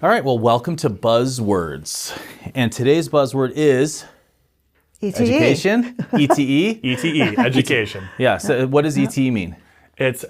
All right, well, welcome to BUZZwords. And today's buzzword is ETE. education. ETE? ETE, education. Yeah, so what does ETE mean? It's,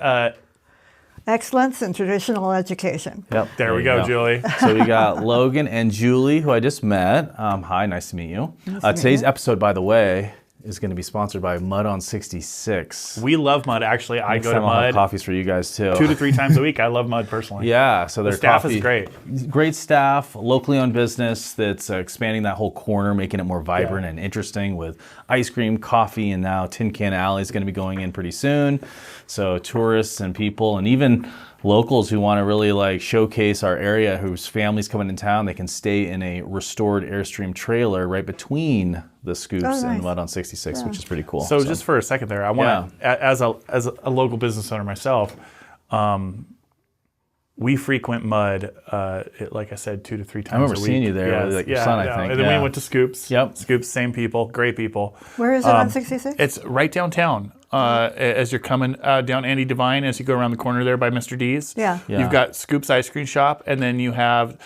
Excellence in traditional education. Yep. there we you go, Julie. So we got Logan and Julie, who I just met. Hi, nice to meet you. Today's episode, by the way, is going to be sponsored by Mud on 66. We love Mud, actually. I Next go to time I'll have Mud coffees for you guys, too. 2 to 3 times a week. I love Mud personally. Yeah, so their staff coffee is great. Great staff, locally owned business that's expanding that whole corner, making it more vibrant and interesting with ice cream, coffee, and now Tin Can Alley is going to be going in pretty soon. So tourists and people and even locals who want to really like showcase our area, whose families coming in town, they can stay in a restored Airstream trailer right between the scoops and Mud on 66, which is pretty cool. So just for a second there, I want to, as a local business owner myself, we frequent Mud, like I said, 2 to 3 times a week. I remember seeing you there with your son, I think. And then we went to Scoops. Yep. Scoops, same people, great people. Where is it on 66? It's right downtown. As you're coming down Andy Devine, as you go around the corner there by Mr. D's. Yeah. You've got Scoops Ice Cream Shop, and then you have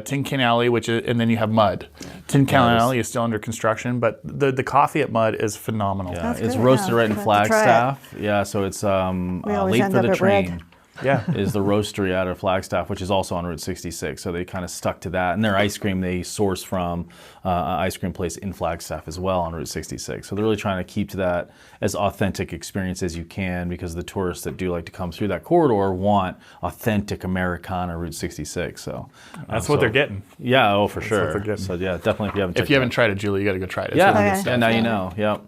Tin Can Alley, and then you have Mud. Tin Can Alley is still under construction, but the coffee at Mud is phenomenal. Yeah, That's it's good, roasted yeah. right in I'll have to try Flagstaff. Yeah, so it's always late end for up the at train. Red. Yeah. Is the roastery out of Flagstaff, which is also on Route 66. So they kind of stuck to that. And their ice cream they source from an ice cream place in Flagstaff as well on Route 66. So they're really trying to keep to that as authentic experience as you can, because the tourists that do like to come through that corridor want authentic Americana Route 66. So That's what they're getting. Yeah, oh for what sure. they're getting. So yeah, definitely If you haven't tried it, Julie, you got to go try it. It's yeah, really good Okay. stuff. and now you know. Yep.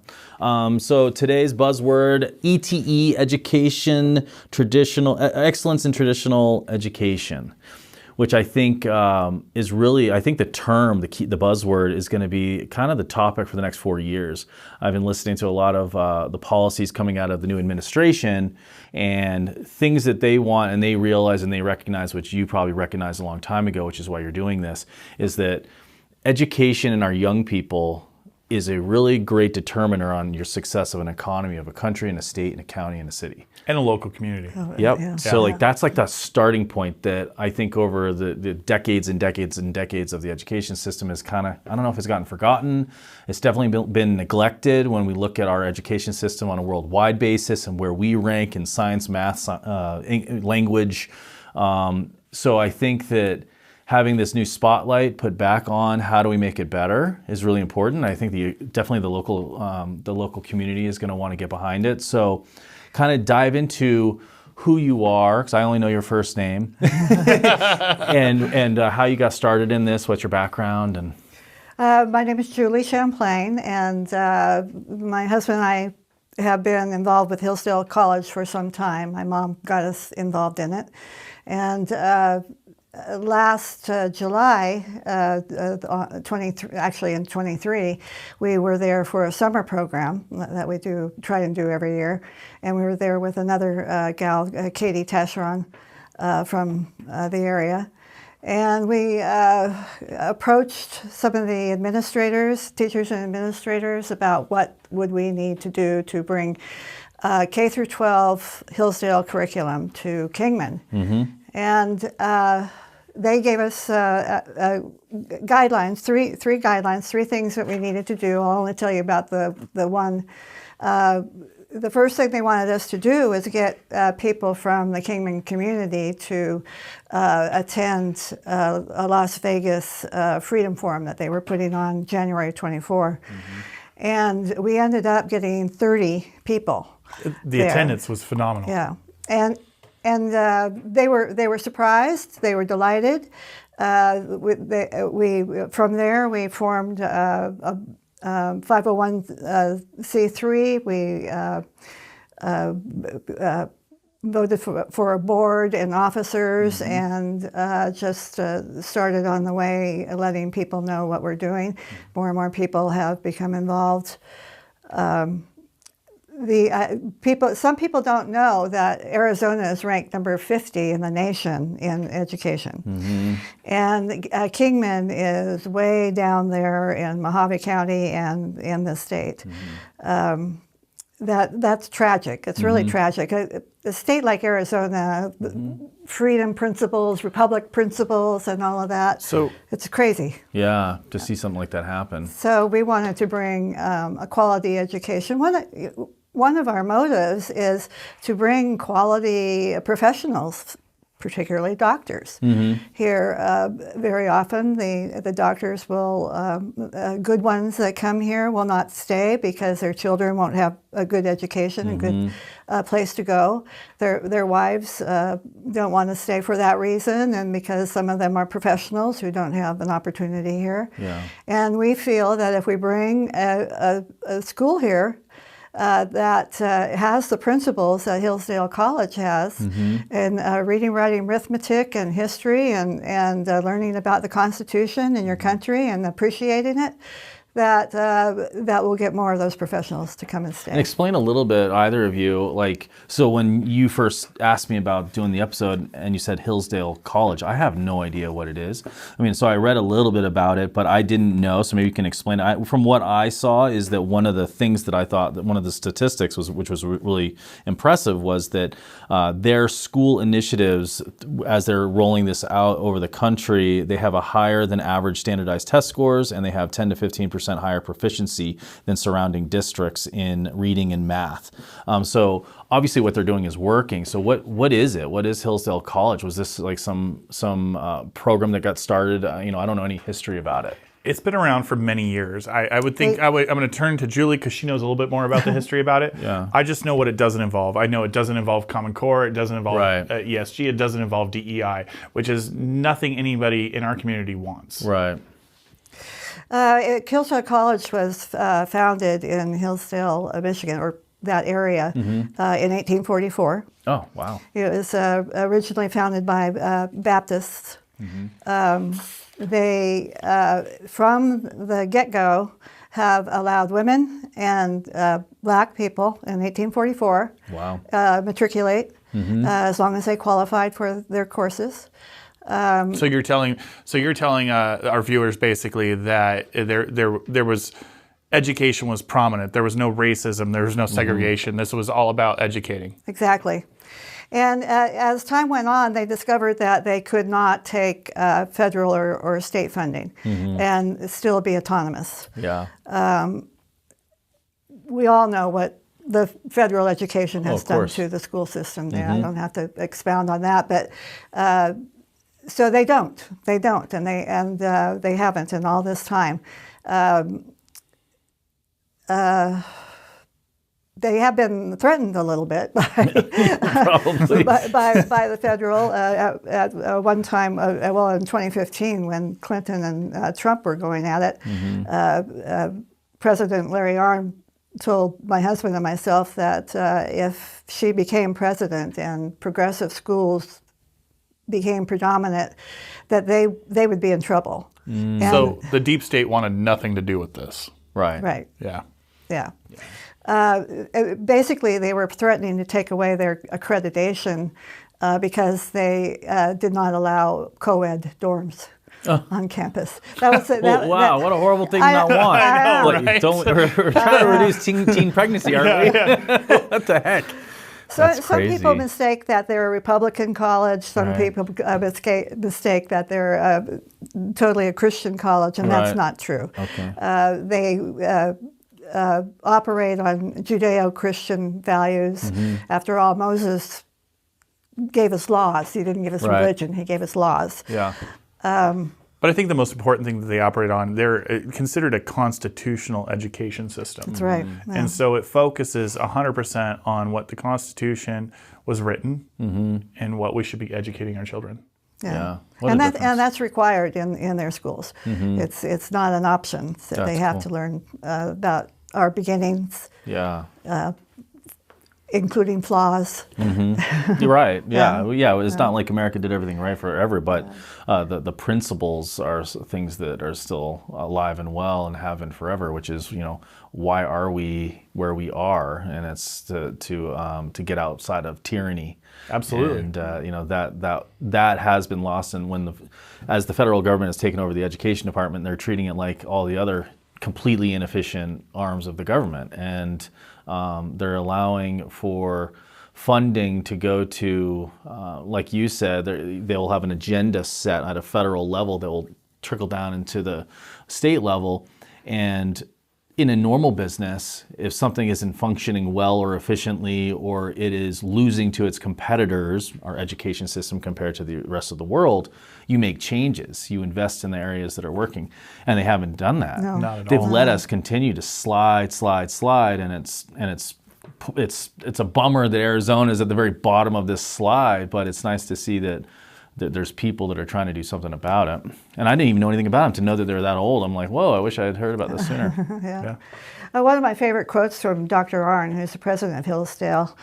So today's buzzword: ETE, education, excellence in traditional education, which I think is really, I think the term, the buzzword is going to be kind of the topic for the next 4 years. I've been listening to a lot of the policies coming out of the new administration and things that they want, and they realize and they recognize, which you probably recognized a long time ago, which is why you're doing this, is that education in our young people is a really great determiner on your success of an economy of a country and a state and a county and a city. And a local community. Yep. Yeah. So like that's like the starting point that I think over the decades and decades and decades of the education system is kind of, I don't know if it's gotten forgotten. It's definitely been neglected when we look at our education system on a worldwide basis and where we rank in science, math, language. So I think that having this new spotlight put back on how do we make it better is really important. I think definitely the local community is going to want to get behind it. So kind of dive into who you are, because I only know your first name, and how you got started in this, what's your background. And My name is Julie Champlain, and my husband and I have been involved with Hillsdale College for some time. My mom got us involved in it. And last July, actually in 23, we were there for a summer program that we try and do every year. And we were there with another gal, Katie Tascheron, from the area. And we approached some of the administrators, teachers and administrators, about what would we need to do to bring K through 12 Hillsdale curriculum to Kingman. Mm-hmm. And they gave us guidelines, three guidelines, 3 things that we needed to do. I'll only tell you about the one. The first thing they wanted us to do was get people from the Kingman community to attend a Las Vegas Freedom Forum that they were putting on January 24. Mm-hmm. And we ended up getting 30 people. The attendance was phenomenal. Yeah, and they were surprised. They were delighted. We from there we formed a 501c3. We voted for a board and officers, and just started on the way, letting people know what we're doing. More and more people have become involved. Some people don't know that Arizona is ranked number 50 in the nation in education. Mm-hmm. And Kingman is way down there in Mojave County and in the state. Mm-hmm. That's tragic. It's really tragic. a state like Arizona, freedom principles, republic principles, and all of that, So it's crazy. Yeah, to see something like that happen. So we wanted to bring a quality education. One of our motives is to bring quality professionals, particularly doctors. Here, very often the doctors will, good ones that come here will not stay because their children won't have a good education, a good place to go. Their wives don't want to stay for that reason, and because some of them are professionals who don't have an opportunity here. Yeah. And we feel that if we bring a school here that has the principles that Hillsdale College has in reading, writing, arithmetic, and history, and learning about the Constitution and your country and appreciating it, that will get more of those professionals to come and stay. And explain a little bit, either of you, like, so when you first asked me about doing the episode and you said Hillsdale College, I have no idea what it is. I mean, so I read a little bit about it, but I didn't know, so maybe you can explain it. From what I saw is that one of the things that I thought, that one of the statistics was, which was really impressive, was that their school initiatives, as they're rolling this out over the country, they have a higher than average standardized test scores, and they have 10 to 15% higher proficiency than surrounding districts in reading and math. So obviously what they're doing is working. So what is it? What is Hillsdale College? Was this like some program that got started? I don't know any history about it. it's been around for many years. I would think I'm going to turn to Julie because she knows a little bit more about the history about it. Yeah. I just know what it doesn't involve. I know it doesn't involve Common Core. It doesn't involve ESG. It doesn't involve DEI, which is nothing anybody in our community wants. Right. Hillsdale College was founded in Hillsdale, Michigan, or that area, in 1844. Oh, wow. It was originally founded by Baptists. They, from the get-go, have allowed women and black people in 1844 matriculate as long as they qualified for their courses. So you're telling our viewers basically that there was education was prominent. There was no racism. There was no segregation. This was all about educating. Exactly. And as time went on, they discovered that they could not take federal or state funding and still be autonomous. Yeah. We all know what the federal education has done course. to the school system there. I don't have to expound on that, but so they don't, and they haven't in all this time. They have been threatened a little bit by by the federal at one time. Well, in 2015, when Clinton and Trump were going at it, President Larry Arnn told my husband and myself that if she became president and progressive schools became predominant, that they would be in trouble. So the deep state wanted nothing to do with this. Right. Right. Yeah. Basically, they were threatening to take away their accreditation because they did not allow co-ed dorms on campus. That was wow, what a horrible thing to not want. I know, right? We're trying to reduce teen pregnancy, aren't we? What the heck? Some people mistake that they're a Republican college. Some people mistake that they're totally a Christian college, and that's not true. Okay. They operate on Judeo-Christian values. After all, Moses gave us laws. He didn't give us religion. He gave us laws. Yeah. But I think the most important thing that they operate on, they're considered a constitutional education system. That's right. Yeah. And so it focuses 100% on what the Constitution was written and what we should be educating our children. Yeah. And that's required in their schools. It's not an option. So they have to learn about our beginnings. Yeah. Including flaws. You're right. Yeah. It's not like America did everything right forever, but the principles are things that are still alive and well and have been forever. Which is, why are we where we are? And it's to get outside of tyranny. Absolutely. And that has been lost. And as the federal government has taken over the education department, they're treating it like all the other completely inefficient arms of the government, and they're allowing for funding to go to, like you said, they'll have an agenda set at a federal level that will trickle down into the state level. And in a normal business, if something isn't functioning well or efficiently, or it is losing to its competitors, our education system compared to the rest of the world, you make changes. You invest in the areas that are working. And they haven't done that. No. Not at They've all. let us continue to slide, and it's a bummer that Arizona is at the very bottom of this slide, but it's nice to see that there's people that are trying to do something about it. And I didn't even know anything about them. To know that they're that old, I'm like, whoa, I wish I had heard about this sooner. Yeah. One of my favorite quotes from Dr. Arnn, who's the president of Hillsdale,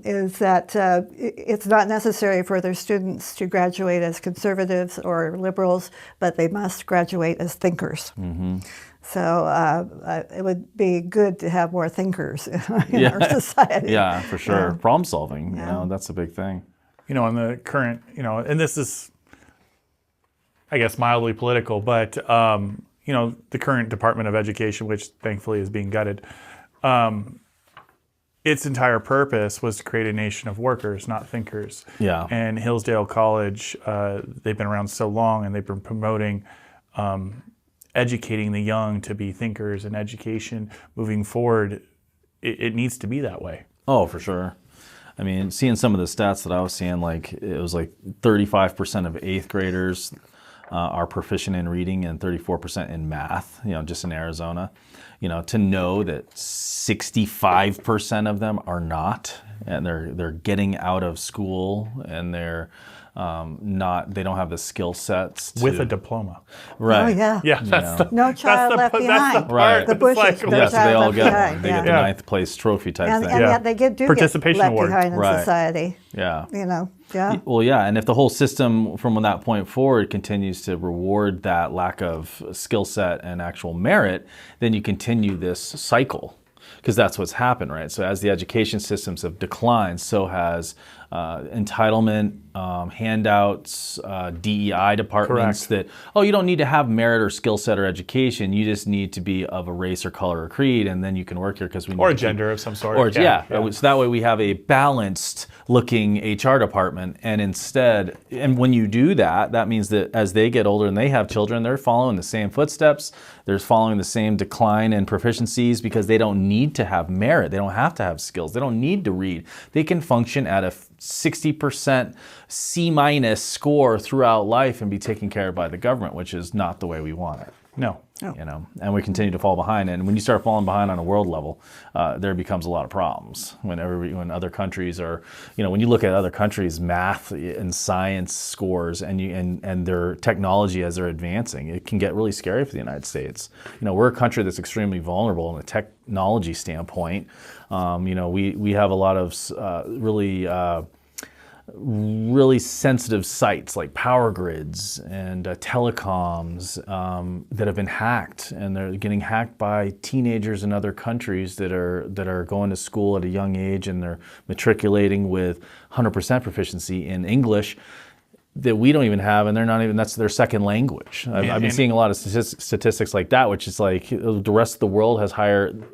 is that it's not necessary for their students to graduate as conservatives or liberals, but they must graduate as thinkers. Mm-hmm. So it would be good to have more thinkers in our society. Yeah, for sure. Yeah. Problem solving, that's a big thing. In the current, and this is, I guess, mildly political, but, the current Department of Education, which thankfully is being gutted, its entire purpose was to create a nation of workers, not thinkers. Yeah. And Hillsdale College, they've been around so long, and they've been promoting educating the young to be thinkers, and education moving forward, it needs to be that way. Oh, for sure. I mean, seeing some of the stats that I was seeing, like it was like 35% of 8th graders are proficient in reading and 34% in math, just in Arizona. To know that 65% of them are not, and they're getting out of school, and they're they don't have the skill sets with a diploma. Right. Oh, yeah. Yeah, that's No child left behind. Right. The Bushes, no Yeah, so they child all left get behind. they get the 9th place trophy type And thing. yet they do Participation get left award. behind in Right. society. Yeah. Yeah. Well, yeah, and if the whole system from that point forward continues to reward that lack of skill set and actual merit, then you continue this cycle, because that's what's happened, right? So as the education systems have declined, so has entitlement, handouts, DEI departments. Correct. That, you don't need to have merit or skill set or education. You just need to be of a race or color or creed, and then you can work here because we need Or a to gender of some sort. Or So that way we have a balanced looking HR department. And when you do that, that means that as they get older and they have children, they're following the same footsteps. They're following the same decline in proficiencies, because they don't need to have merit. They don't have to have skills. They don't need to read. They can function at a 60% C- score throughout life and be taken care of by the government, which is not the way we want it. No. And we continue to fall behind. And when you start falling behind on a world level, there becomes a lot of problems. When other countries are, when you look at other countries' math and science scores and their technology as they're advancing, it can get really scary for the United States. We're a country that's extremely vulnerable in a technology standpoint. We have a lot of really sensitive sites like power grids and telecoms that have been hacked, and they're getting hacked by teenagers in other countries that are going to school at a young age, and they're matriculating with 100% proficiency in English that we don't even have, and that's their second language. I've been seeing a lot of statistics like that, which is like the rest of the world has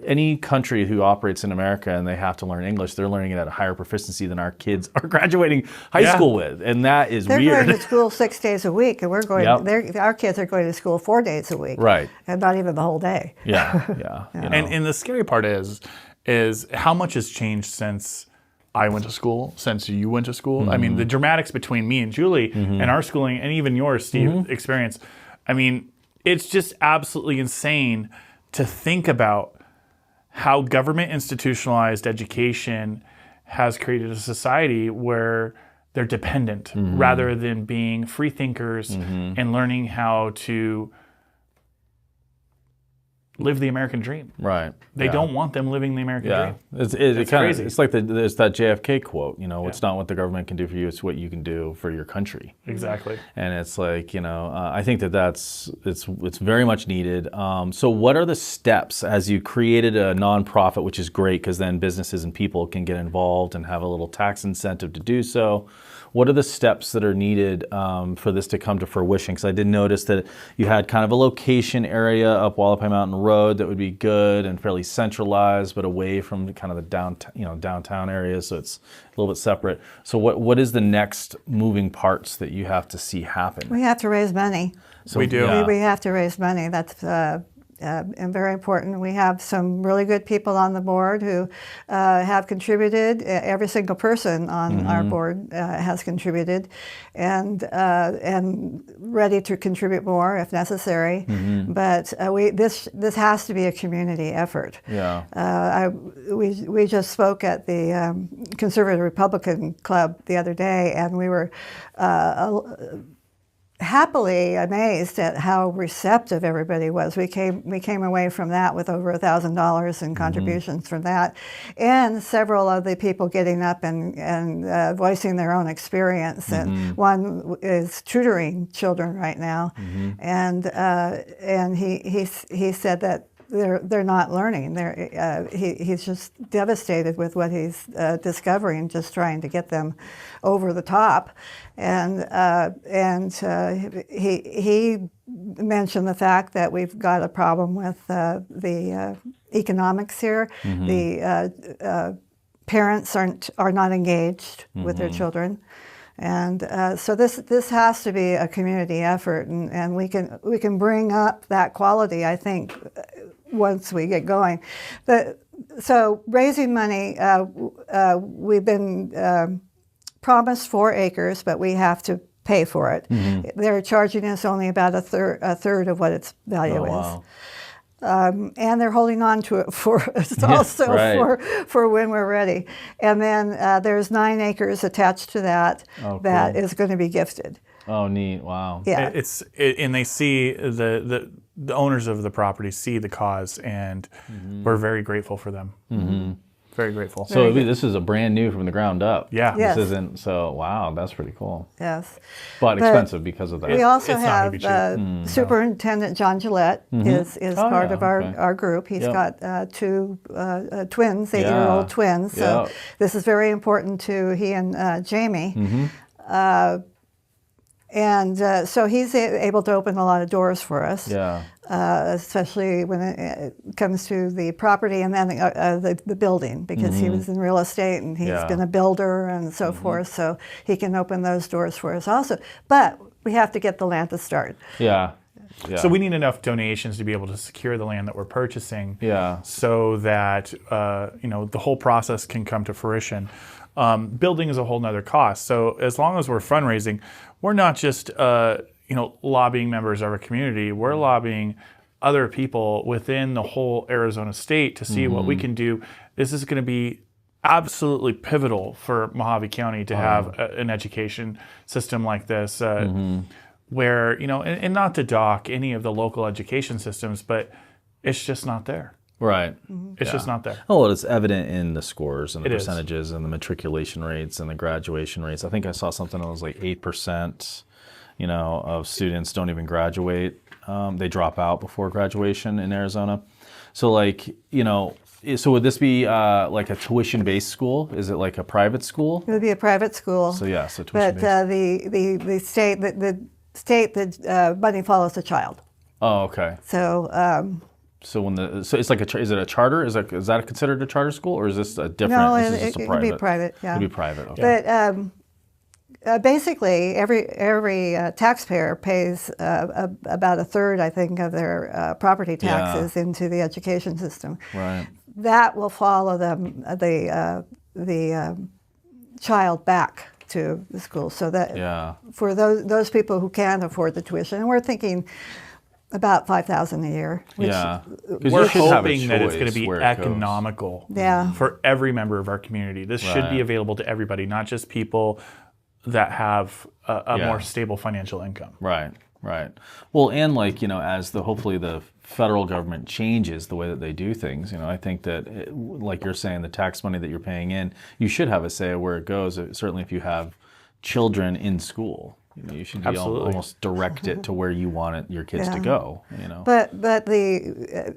any country who operates in America and they have to learn English, they're learning it at a higher proficiency than our kids are graduating high school with, and that is They're weird. going to school 6 days a week, and we're going. Our kids are going to school 4 days a week, Right. And not even the whole day. Yeah. And the scary part is how much has changed since I went to school, since you went to school. I mean, the dramatics between me and Julie and our schooling, and even yours, Steve, experience. I mean, it's just absolutely insane to think about how government institutionalized education has created a society where they're dependent rather than being free thinkers and learning how to live the American dream. Right. They don't want them living the American dream. It's It's crazy. It's like there's that JFK quote, it's not what the government can do for you, it's what you can do for your country. Exactly. And it's like, I think it's very much needed. So what are the steps as you created a nonprofit, which is great because then businesses and people can get involved and have a little tax incentive to do so? What are the steps that are needed for this to come to fruition? Because I did notice that you had kind of a location area up Wallapai Mountain Road. road that would be good and fairly centralized, but away from the kind of the downtown areas, so it's a little bit separate. So what is the next moving parts that you have to see happen? We have to raise money. So, We do. yeah. We have to raise money. That's and very important. We have some really good people on the board who have contributed. Every single person on our board has contributed, and ready to contribute more if necessary. But this has to be a community effort. Yeah. We just spoke at the Conservative Republican Club the other day, and we were happily amazed at how receptive everybody was. We came away from that with over $1,000 in contributions from that, and several of the people getting up and voicing their own experience. And one is tutoring children right now, and he said that they're not learning. He's just devastated with what he's discovering, just trying to get them over the top. And he mentioned the fact that we've got a problem with the economics here. The parents are not engaged with their children. And so this has to be a community effort, and we can bring up that quality, I think, once we get going. So raising money, we've been promised 4 acres, but we have to pay for it. They're charging us only about a third of what its value is. And they're holding on to it for for when we're ready. And then there's 9 acres attached to that that is going to be gifted. Oh, neat! Wow. Yeah. And they see the owners of the property see the cause, and we're very grateful for them. Very grateful. So this is a brand new from the ground up. Yeah. Yes. This isn't, so wow, that's pretty cool. Yes. But expensive because of that. We also it's not gonna have be cheap. Superintendent John Gillette is part of our group. He's got 2 twins, 8-year-old twins. So this is very important to he and Jamie. And so he's able to open a lot of doors for us. Yeah. Especially when it comes to the property and then the building, because he was in real estate and he's been a builder and so forth, so he can open those doors for us also. But we have to get the land to start. Yeah. Yeah. So we need enough donations to be able to secure the land that we're purchasing, so that the whole process can come to fruition. Building is a whole nother cost. So as long as we're fundraising, we're not just lobbying members of our community. We're lobbying other people within the whole Arizona state to see what we can do. This is going to be absolutely pivotal for Mojave County to have an education system like this, where, and not to dock any of the local education systems, but it's just not there. Right. It's just not there. Oh, well, it's evident in the scores and the It is. percentages and the matriculation rates and the graduation rates. I think I saw something that was like 8%, of students don't even graduate. They drop out before graduation in Arizona. So so would this be like a tuition-based school? Is it like a private school? It would be a private school. So so But tuition-based. the state that money follows the child. Oh, okay. So. So it's like is it a charter? Is that considered a charter school, or is this a different? No, this is just a it private? could be private. Yeah. It'd be private. Okay. But basically, every taxpayer pays about a third, I think, of their property taxes into the education system. Right. That will follow the child back to the school, so that for those people who can't afford the tuition, and we're thinking about $5,000 a year. Which, we're hoping that it's going to be economical for every member of our community. This should be available to everybody, not just people that have a more stable financial income. Right. Well, and as hopefully the federal government changes the way that they do things, I think that, like you're saying, the tax money that you're paying in, you should have a say where it goes. Certainly, if you have children in school. You should be almost direct it to where you want your kids to go. But the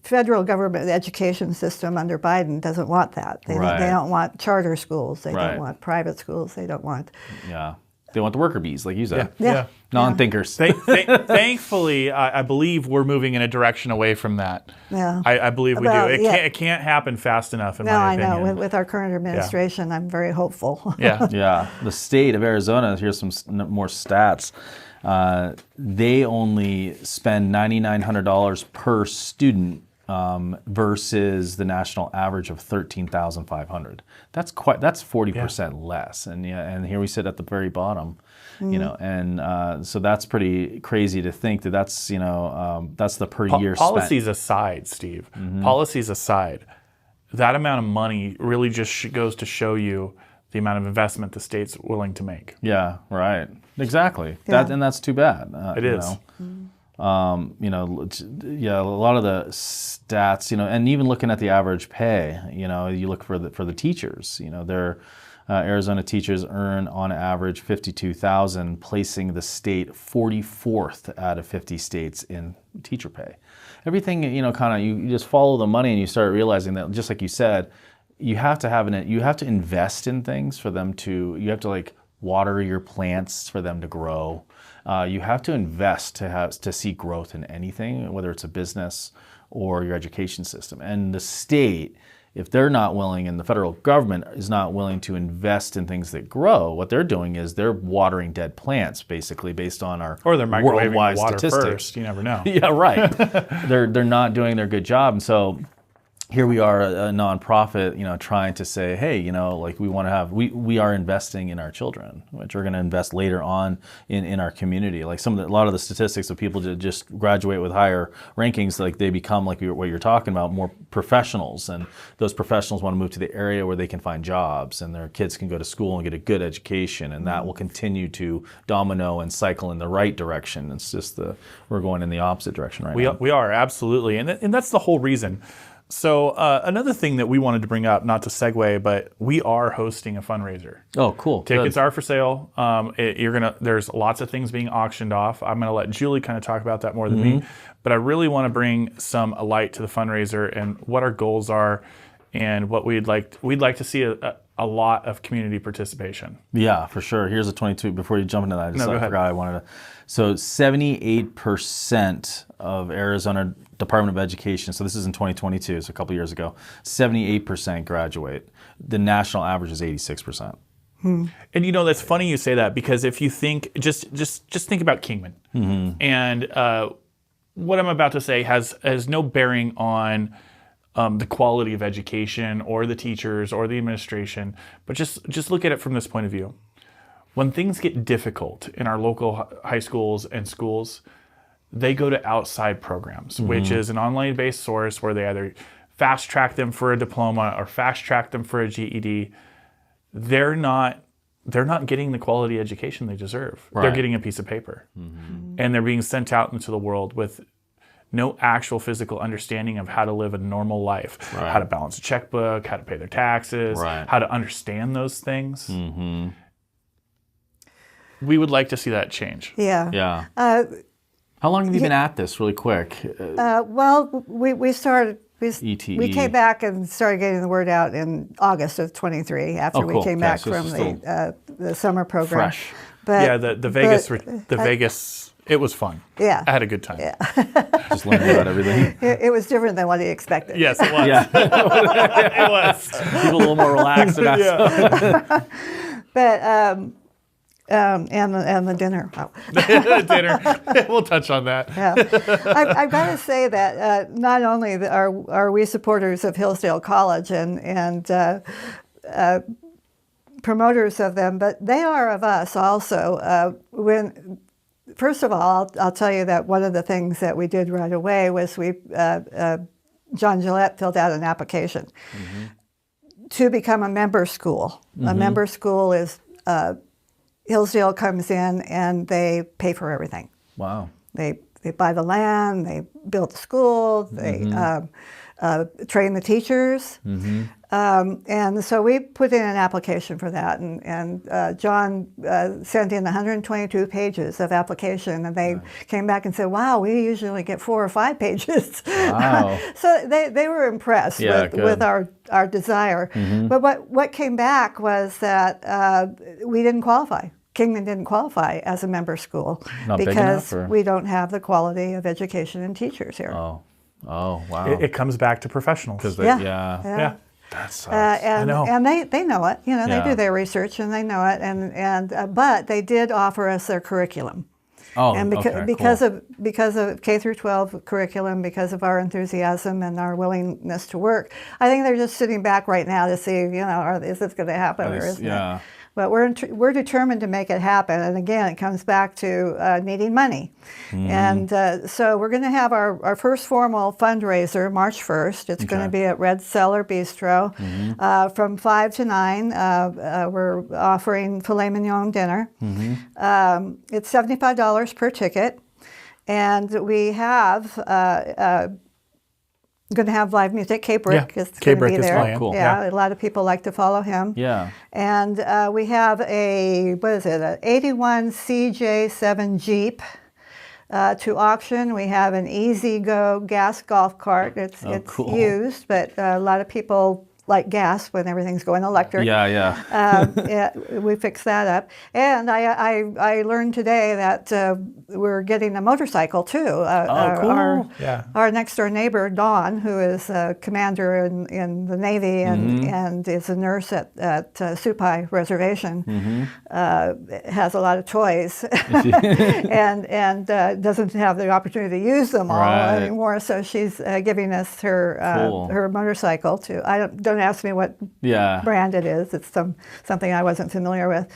federal government education system under Biden doesn't want that. They don't want charter schools. They don't want private schools. They don't want. They want the worker bees, like you said. Yeah. Non-thinkers. Thankfully, I believe we're moving in a direction away from that. Yeah. I believe we Well, do. yeah. It can't happen fast enough, in No, my I opinion. know. With our current administration, I'm very hopeful. Yeah. Yeah, the state of Arizona, here's some more stats. They only spend $9,900 per student versus the national average of $13,500. That's 40% less. And and here we sit at the very bottom, and so that's pretty crazy to think that's that's the per year Policies spent. aside, Steve. Policies aside, that amount of money really just goes to show you the amount of investment the state's willing to make. Yeah, right. Exactly. Yeah. That's too bad. It is. A lot of the stats, and even looking at the average pay, you look for the teachers, their Arizona teachers earn on average $52,000, placing the state 44th out of 50 states in teacher pay. Everything, you just follow the money and you start realizing that, just like you said, you have to invest in things for them you have to like water your plants for them to grow. You have to invest to see growth in anything, whether it's a business or your education system. And the state, if they're not willing, and the federal government is not willing to invest in things that grow, what they're doing is they're watering dead plants, basically, based on our Or they're microwaving worldwide water statistics. first. You never know. Yeah, right. They're not doing their good job, and so here we are, a nonprofit, trying to say, hey, we are investing in our children, which we're going to invest later on in our community. Like a lot of the statistics of people that just graduate with higher rankings, like they become, like what you're talking about, more professionals, and those professionals want to move to the area where they can find jobs, and their kids can go to school and get a good education, and that will continue to domino and cycle in the right direction. It's just we're going in the opposite direction right now. We are, absolutely. And that's the whole reason. So another thing that we wanted to bring up, not to segue, but we are hosting a fundraiser. Oh, cool. Tickets Good. are for sale. There's lots of things being auctioned off. I'm gonna let Julie kind of talk about that more than me, but I really want to bring some light to the fundraiser and what our goals are, and what we'd like to see a lot of community participation. Yeah, for sure. Here's a 22. Before you jump into that, I forgot I wanted to. So 78% of Arizona Department of Education, so this is in 2022, so a couple years ago, 78% graduate. The national average is 86%. And that's funny you say that, because if you think, just think about Kingman. And what I'm about to say has no bearing on the quality of education or the teachers or the administration, but just look at it from this point of view. When things get difficult in our local high schools and schools, they go to outside programs, which is an online-based source where they either fast-track them for a diploma or fast-track them for a GED. They're not getting the quality education they deserve. Right. They're getting a piece of paper. And they're being sent out into the world with no actual physical understanding of how to live a normal life, how to balance a checkbook, how to pay their taxes, how to understand those things. We would like to see that change. Yeah. Yeah. How long have you been at this, really quick? Well, we started. ETE. We came back and started getting the word out in August of 23 after we came back So from it's the summer program. fresh. But, Yeah, the Vegas, it was fun. Yeah. I had a good time. Yeah. Just learning about everything. It was different than what he expected. Yes, it was. Yeah. It was. People a little more relaxed about it. But and the dinner. Oh. Dinner. We'll touch on that. Yeah. I've got to say that not only are we supporters of Hillsdale College and promoters of them, but they are of us also. First of all, I'll tell you that one of the things that we did right away was John Gillette filled out an application to become a member school. A member school is Hillsdale comes in and they pay for everything. Wow. They buy the land, they build the school, they train the teachers. And so we put in an application for that, and John sent in 122 pages of application, and they came back and said, wow, we usually get 4 or 5 pages. Wow. So they were impressed with our desire. But what came back was that we didn't qualify. Kingman didn't qualify as a member school Not big because enough, or? we don't have the quality of education and teachers here. Oh, wow. It comes back to professionals. Because Yeah. Yeah. that sucks. And, know. and they know it. You know, they Yeah. do their research and they know it. But they did offer us their curriculum. Oh, And okay, because of K through 12 curriculum, because of our enthusiasm and our willingness to work, I think they're just sitting back right now to see, is this going to happen or isn't yeah. it? But we're determined to make it happen. And again, it comes back to needing money. And so we're going to have our first formal fundraiser March 1st. It's going to be at Red Cellar Bistro from 5 to 9. We're offering filet mignon dinner. It's $75 per ticket. And we have going to have live music. Cape Rick is going to be there. playing. Cool. Yeah, a lot of people like to follow him. Yeah. And we have an 81 CJ7 Jeep to auction. We have an Easy Go gas golf cart. It's cool. used, but a lot of people like gas when everything's going electric. Yeah. We fixed that up. And I learned today that we're getting a motorcycle too. Cool. Our next door neighbor, Dawn, who is a commander in the Navy and is a nurse at Supai Reservation, has a lot of toys and doesn't have the opportunity to use them all anymore. So she's giving us her her motorcycle to. Don't ask me what brand it is. It's something I wasn't familiar with.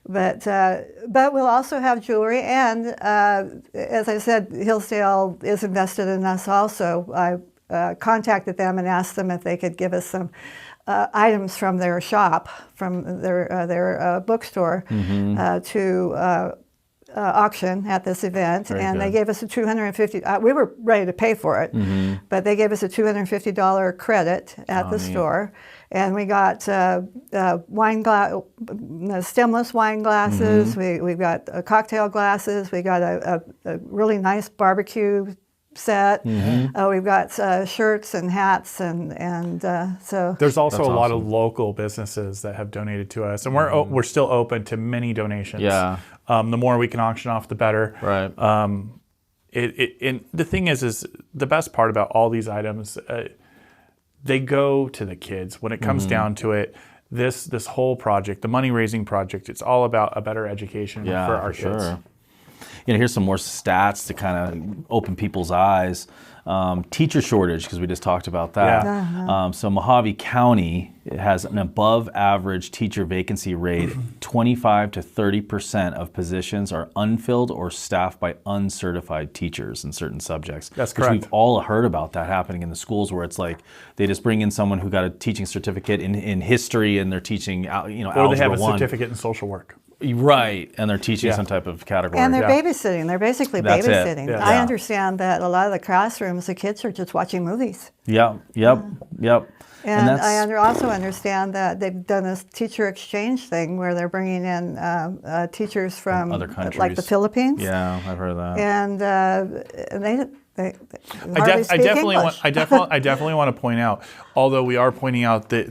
But we'll also have jewelry, and as I said, Hillsdale is invested in us also. I contacted them and asked them if they could give us some items from their shop, from their bookstore, to auction at this event. Very and good. they gave us a $250. We were ready to pay for it, but they gave us a $250 credit at the store. And we got stemless wine glasses. We got cocktail glasses. We got a really nice barbecue set. We've got shirts and hats, and so there's also That's a lot awesome. of local businesses that have donated to us, and we're still open to many donations. Yeah. The more we can auction off, the better. Right. And the thing is the best part about all these items, they go to the kids. When it comes down to it, this whole project, the money raising project, it's all about a better education for our kids. Sure. Here's some more stats to kind of open people's eyes. Teacher shortage, because we just talked about that. Yeah. So Mojave County has an above average teacher vacancy rate. 25 to 30% of positions are unfilled or staffed by uncertified teachers in certain subjects. That's Which correct. we've all heard about that happening in the schools, where it's like they just bring in someone who got a teaching certificate in history, and they're teaching Or they algebra have a 1. certificate in social work. Right, and they're teaching some type of category. and they're babysitting. They're basically That's it. babysitting. Yeah. I understand that a lot of the classrooms, the kids are just watching movies. Yep. And that's I also understand that they've done this teacher exchange thing where they're bringing in teachers from other countries. like the Philippines. Yeah, I've heard of that. And they I hardly speak English. I definitely want to point out, although we are pointing out the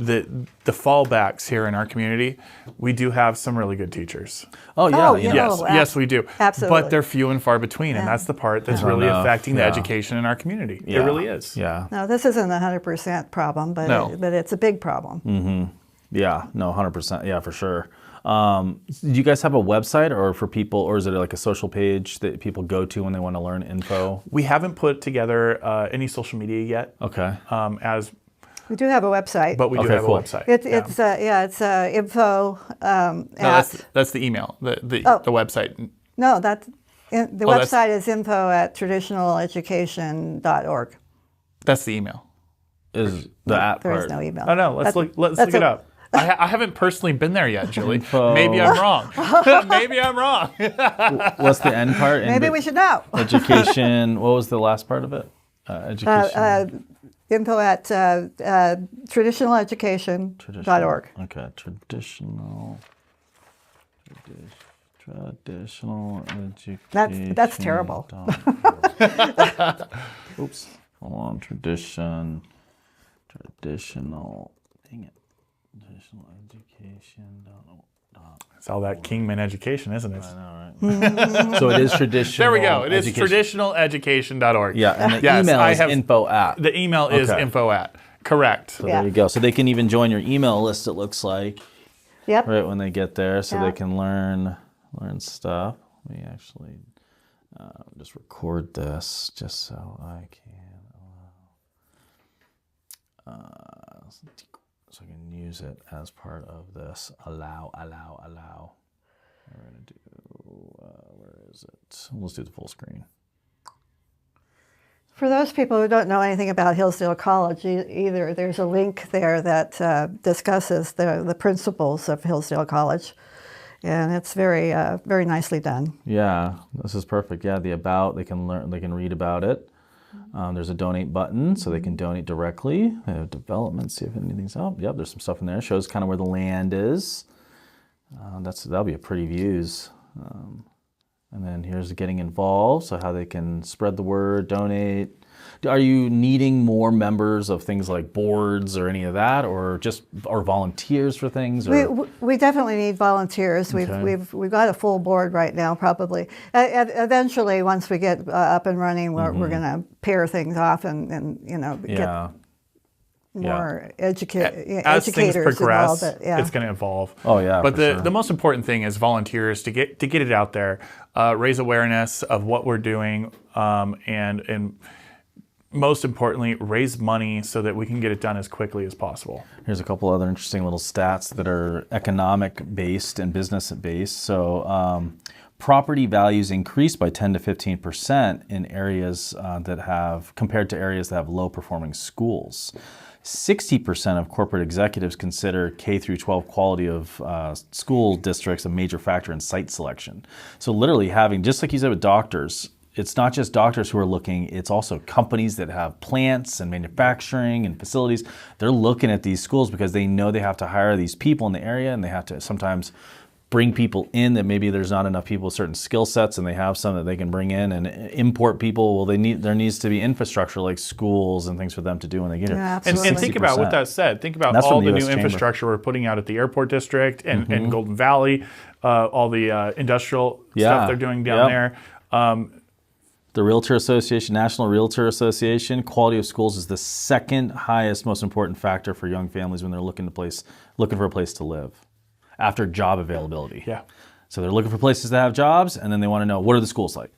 fallbacks here in our community, we do have some really good teachers. Oh yeah, Oh, yeah. yeah. Yes, Oh, yes, we do. absolutely. But they're few and far between, and that's the part that's really enough, affecting the yeah. education in our community. Yeah. It really is. Yeah, No, this isn't a 100% problem, but No. but it's a big problem. yeah, no, 100%, yeah, for sure. Do you guys have a website, or for people, or is it like a social page that people go to when they want to learn info? We haven't put together any social media yet, Okay. We do have a website. but we do Okay, have cool. a website. It's info No, at that's the email, the website. no the that's- website is info@traditionaleducation.org. That's the email. Is the app There part? is no email. Oh no, let's look that's it a- up. I haven't personally been there yet, Julie. Info. Maybe I'm wrong. Maybe I'm wrong. What's the end part? Maybe we should know. Education. What was the last part of it? Education. Info at traditionaleducation.org. Okay. Traditional education. That's terrible. Oops. Hold on. Traditional. Dang it. Traditional education. It's all that Kingman education, isn't it? I know, right? So it is traditional. There we go. It is education. traditionaleducation.org. Yeah, and the Yes, email I is have- info at. The email is Okay. info at. Correct. So there you go. So they can even join your email list, it looks like, Yep. right when they get there, so Yeah. they can learn stuff. We actually just record this just so I can so I can use it as part of this. Allow. We're gonna do. Where is it? Let's do the full screen. For those people who don't know anything about Hillsdale College either, there's a link there that discusses the principles of Hillsdale College, and it's very very nicely done. Yeah, this is perfect. Yeah, the about, they can learn, they can read about it. There's a donate button, so they can donate directly. They have development, see if anything's up. Yep, there's some stuff in there. It shows kind of where the land is. That'll be a pretty views. And then here's getting involved, so how they can spread the word, donate. Are you needing more members of things like boards or any of that, or volunteers for things? Or? We definitely need volunteers. Okay. We've got a full board right now. Probably eventually, once we get up and running, we're going to pair things off and Yeah. get more As things educators progress, involved. Yeah. it's going to evolve. Oh, yeah, But for the sure. the most important thing is volunteers to get it out there, raise awareness of what we're doing, and most importantly, raise money so that we can get it done as quickly as possible. Here's a couple other interesting little stats that are economic based and business based. So property values increased by 10 to 15% in areas compared to areas that have low performing schools. 60% of corporate executives consider K through 12 quality of school districts a major factor in site selection. So literally having, just like you said with doctors, it's not just doctors who are looking, it's also companies that have plants and manufacturing and facilities. They're looking at these schools because they know they have to hire these people in the area, and they have to sometimes bring people in that maybe there's not enough people with certain skill sets, and they have some that they can bring in and import people. Well, there needs to be infrastructure like schools and things for them to do when they get here. Yeah, And absolutely. think about what that said. Think about That's all from the the new US Chamber. infrastructure we're putting out at the airport district and Golden Valley, all the industrial Yeah. stuff they're doing down Yep. there. The Realtor Association, National Realtor Association, quality of schools is the second highest, most important factor for young families when they're looking for a place to live after job availability. Yeah. So they're looking for places that have jobs, and then they want to know, what are the schools like?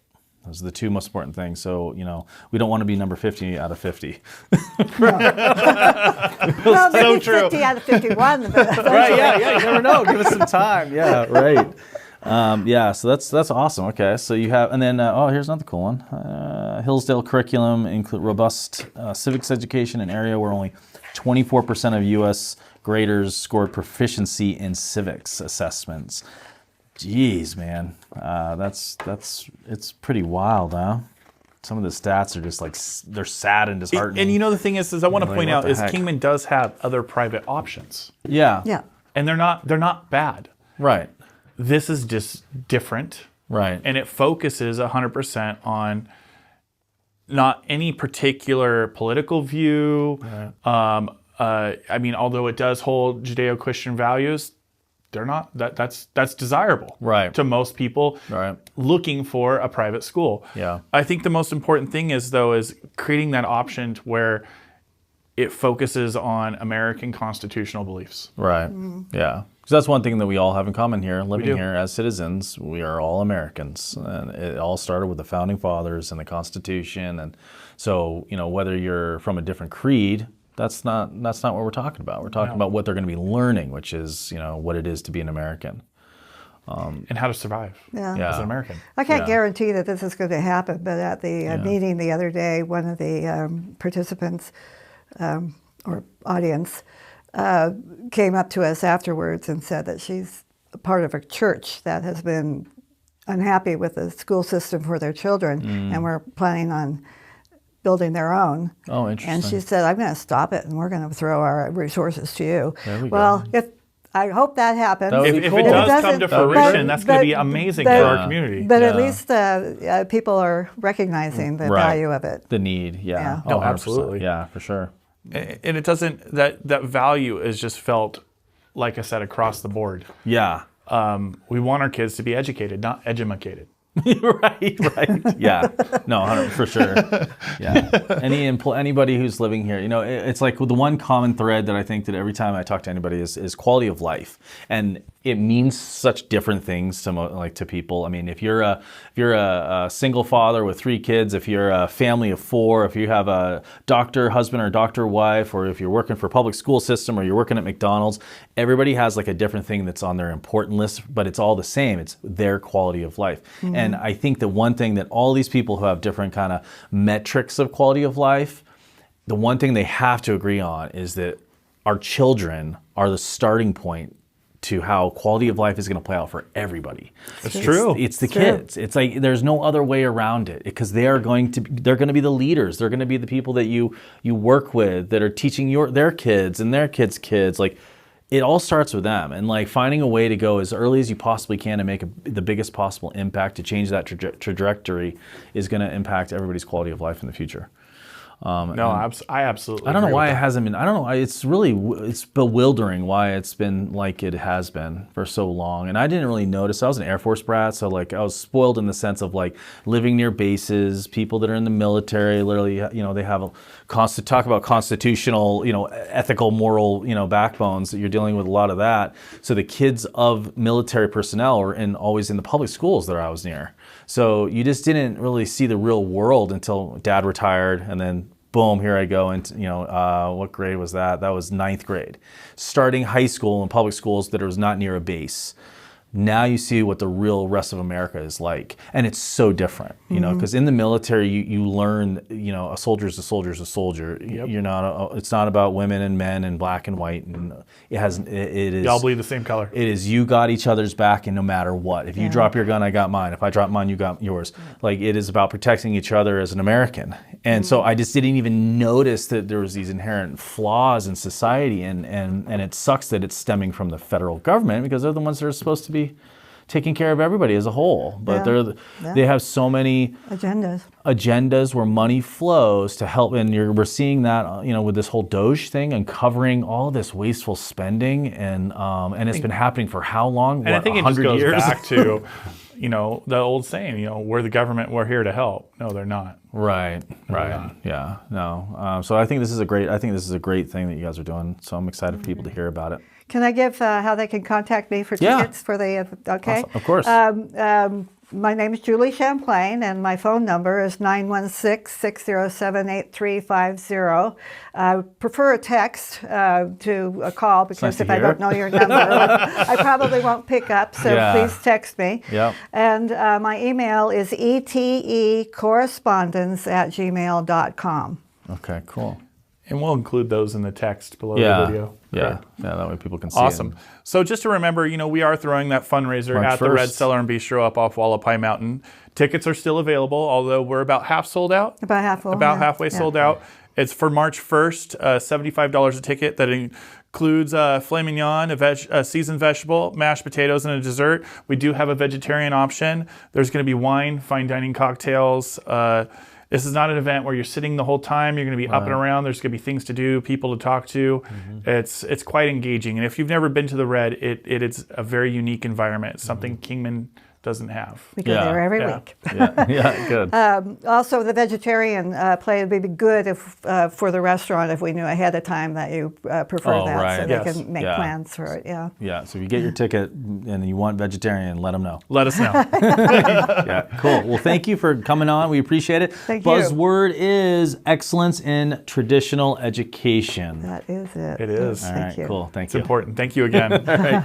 Those are the two most important things. So, we don't want to be number 50 out of 50. Well, maybe true. 50 out of 51. But Right, yeah, you never know. Give us some time. Yeah, right. So that's awesome. Okay, so you have, and then, here's another cool one. Hillsdale curriculum include robust civics education, an area where only 24% of U.S. graders scored proficiency in civics assessments. Jeez, man, it's pretty wild, huh? Some of the stats are just like, they're sad and disheartening. And the thing is I want to Like, point what out the is heck? Kingman does have other private options, Yeah. yeah. and they're not bad. Right. This is just different. Right. And it focuses 100% on not any particular political view. Right. Although it does hold Judeo-Christian values, they're not. That's desirable, Right. to most people Right. looking for a private school. Yeah. I think the most important thing is creating that option to where it focuses on American constitutional beliefs. Right. Yeah. Because that's one thing that we all have in common here, living do. here as citizens. We are all Americans, and it all started with the founding fathers and the Constitution. And so, whether you're from a different creed, that's not what we're talking about. We're talking about what they're going to be learning, which is, what it is to be an American. And how to survive Yeah. as an American. I can't Yeah. guarantee that this is going to happen, but at the meeting the other day, one of the participants or audience came up to us afterwards and said that she's a part of a church that has been unhappy with the school system for their children, and we're planning on building their own. Oh, interesting. And she said, I'm going to stop it, and we're going to throw our resources to you. There we well, go. I hope that happens. That would If be it cool. does It come to doesn't- fruition, that's going to but- be amazing but- for our community. But at Yeah. least people are recognizing the Right. value of it. The need, yeah. Yeah. Oh, No, 100%. absolutely. Yeah, for sure. And it doesn't, that value is just felt, like I said, across the board. Yeah. we want our kids to be educated, not edumacated. Right. Yeah. No, 100 for sure. Yeah. Anybody who's living here, it's like the one common thread that I think that every time I talk to anybody is quality of life, and it means such different things to people. I mean, if you're a single father with 3 kids, if you're a family of 4, if you have a doctor husband or doctor wife, or if you're working for a public school system or you're working at McDonald's, everybody has like a different thing that's on their important list, but it's all the same. It's their quality of life. Mm-hmm. And I think the one thing that all these people who have different kind of metrics of quality of life, the one thing they have to agree on is that our children are the starting point to how quality of life is going to play out for everybody. That's true. It's the kids. It's like there's no other way around it, because they're going to be the leaders. They're going to be the people that you work with, that are teaching their kids and their kids' kids. Like, it all starts with them, and like finding a way to go as early as you possibly can to make the biggest possible impact to change that trajectory is going to impact everybody's quality of life in the future. I absolutely. I don't know why it hasn't been. I don't know. It's bewildering why it's been like it has been for so long. And I didn't really notice. I was an Air Force brat, so like I was spoiled in the sense of like living near bases, people that are in the military. Literally, they have talk about constitutional, ethical, moral, backbones. That you're dealing with a lot of that. So the kids of military personnel are always in the public schools that I was near. So you just didn't really see the real world until Dad retired, and then boom, here I go. And what grade was that? That was 9th grade. Starting high school in public schools that was not near a base. Now you see what the real rest of America is like, and it's so different, because in the military you learn, a soldier's a soldier's a soldier. Yep. It's not about women and men and black and white, and it is. Y'all bleed the same color. It is, you got each other's back, and no matter what, if you drop your gun, I got mine. If I drop mine, you got yours. Like, it is about protecting each other as an American, and so I just didn't even notice that there was these inherent flaws in society, and it sucks that it's stemming from the federal government, because they're the ones that are supposed to be taking care of everybody as a whole, but they have so many agendas where money flows to help, and we're seeing that with this whole Doge thing, uncovering all this wasteful spending, and it's been happening for how long? And I think it just goes years? back to the old saying, we're the government, we're here to help. No, they're not. Right. Yeah. No. So I think this is a great thing that you guys are doing. So I'm excited for people to hear about it. Can I give how they can contact me for tickets for the, okay? Awesome. Of course. My name is Julie Champlain, and my phone number is 916-607-8350. I prefer a text to a call, because if I don't know your number, I probably won't pick up, so please text me. Yep. And my email is etecorrespondence@gmail.com. Okay, cool. And we'll include those in the text below the video. Yeah, that way people can see Awesome. it. So just to remember, we are throwing that fundraiser March at the 1st. Red Cellar and Bistro up off Wallapai Mountain. Tickets are still available, although we're about half sold out. About half full. About halfway sold out. It's for March 1st, $75 a ticket. That includes filet mignon, a seasoned vegetable, mashed potatoes, and a dessert. We do have a vegetarian option. There's going to be wine, fine dining cocktails. This is not an event where you're sitting the whole time. You're going to be up and around. There's going to be things to do, people to talk to. Mm-hmm. It's quite engaging. And if you've never been to the Red, it is a very unique environment. It's something Kingman doesn't have. We go there every week. Yeah, good. Also, the vegetarian play would be good if for the restaurant if we knew ahead of time that you prefer that, so they can make plans for it. Yeah. So if you get your ticket and you want vegetarian, let them know. Let us know. Yeah, cool. Well, thank you for coming on. We appreciate it. Thank you. Buzzword is excellence in traditional education. That is it. It is. All right, cool. Thank you. It's important. Thank you again. All right.